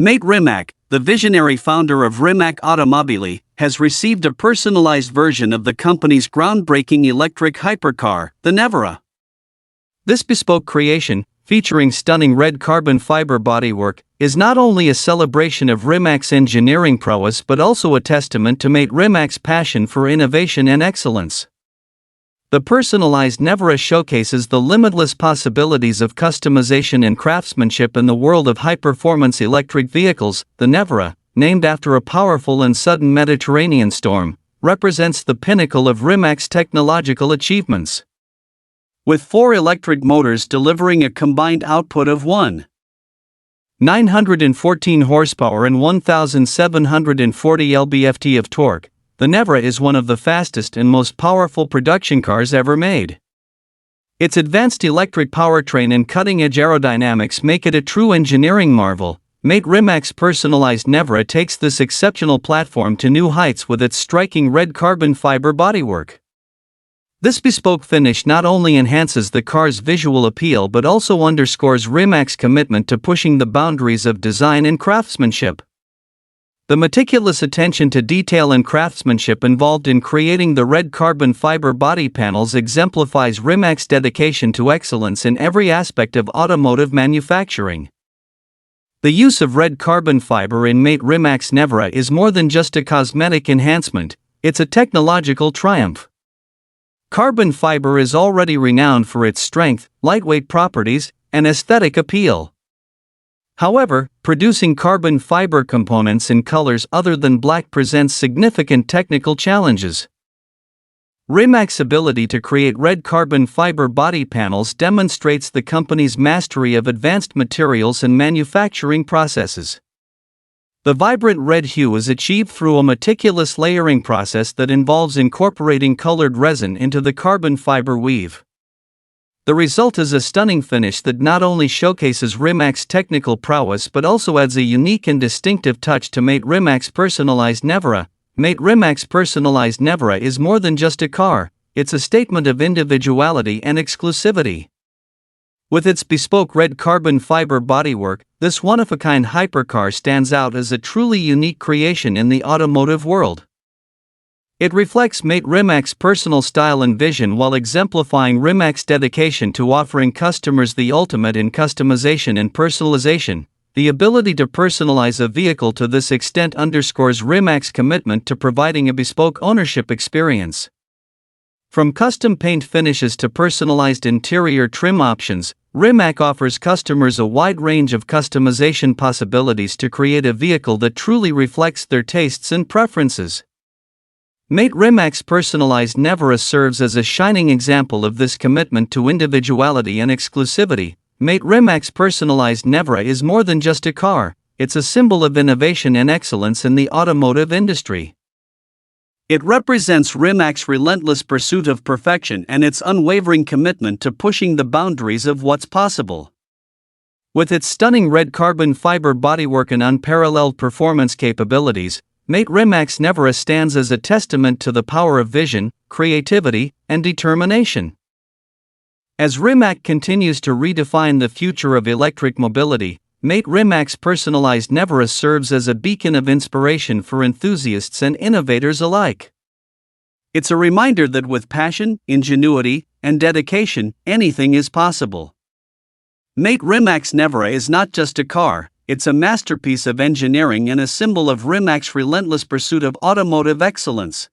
Mate Rimac, the visionary founder of Rimac Automobili, has received a personalized version of the company's groundbreaking electric hypercar, the Nevera. This bespoke creation, featuring stunning red carbon fiber bodywork, is not only a celebration of Rimac's engineering prowess but also a testament to Mate Rimac's passion for innovation and excellence. The personalized Nevera showcases the limitless possibilities of customization and craftsmanship in the world of high-performance electric vehicles. The Nevera, named after a powerful and sudden Mediterranean storm, represents the pinnacle of Rimac's technological achievements. With 4 electric motors delivering a combined output of 914 horsepower and 1,740 lb-ft of torque, the Nevera is one of the fastest and most powerful production cars ever made. Its advanced electric powertrain and cutting-edge aerodynamics make it a true engineering marvel. Mate Rimac's personalized Nevera takes this exceptional platform to new heights with its striking red carbon fiber bodywork. This bespoke finish not only enhances the car's visual appeal but also underscores Rimac's commitment to pushing the boundaries of design and craftsmanship. The meticulous attention to detail and craftsmanship involved in creating the red carbon fiber body panels exemplifies Rimac's dedication to excellence in every aspect of automotive manufacturing. The use of red carbon fiber in Mate Rimac's Nevera is more than just a cosmetic enhancement, it's a technological triumph. Carbon fiber is already renowned for its strength, lightweight properties, and aesthetic appeal. However, producing carbon fiber components in colors other than black presents significant technical challenges. Rimac's ability to create red carbon fiber body panels demonstrates the company's mastery of advanced materials and manufacturing processes. The vibrant red hue is achieved through a meticulous layering process that involves incorporating colored resin into the carbon fiber weave. The result is a stunning finish that not only showcases Rimac's technical prowess but also adds a unique and distinctive touch to Mate Rimac's personalized Nevera. Mate Rimac's personalized Nevera is more than just a car, it's a statement of individuality and exclusivity. With its bespoke red carbon fiber bodywork, this one-of-a-kind hypercar stands out as a truly unique creation in the automotive world. It reflects Mate Rimac's personal style and vision while exemplifying Rimac's dedication to offering customers the ultimate in customization and personalization. The ability to personalize a vehicle to this extent underscores Rimac's commitment to providing a bespoke ownership experience. From custom paint finishes to personalized interior trim options, Rimac offers customers a wide range of customization possibilities to create a vehicle that truly reflects their tastes and preferences. Mate Rimac's personalized Nevera serves as a shining example of this commitment to individuality and exclusivity. Mate Rimac's personalized Nevera is more than just a car, it's a symbol of innovation and excellence in the automotive industry. It represents Rimac's relentless pursuit of perfection and its unwavering commitment to pushing the boundaries of what's possible. With its stunning red carbon fiber bodywork and unparalleled performance capabilities, Mate Rimac's Nevera stands as a testament to the power of vision, creativity, and determination. As Rimac continues to redefine the future of electric mobility, Mate Rimac's personalized Nevera serves as a beacon of inspiration for enthusiasts and innovators alike. It's a reminder that with passion, ingenuity, and dedication, anything is possible. Mate Rimac's Nevera is not just a car, it's a masterpiece of engineering and a symbol of Rimac's relentless pursuit of automotive excellence.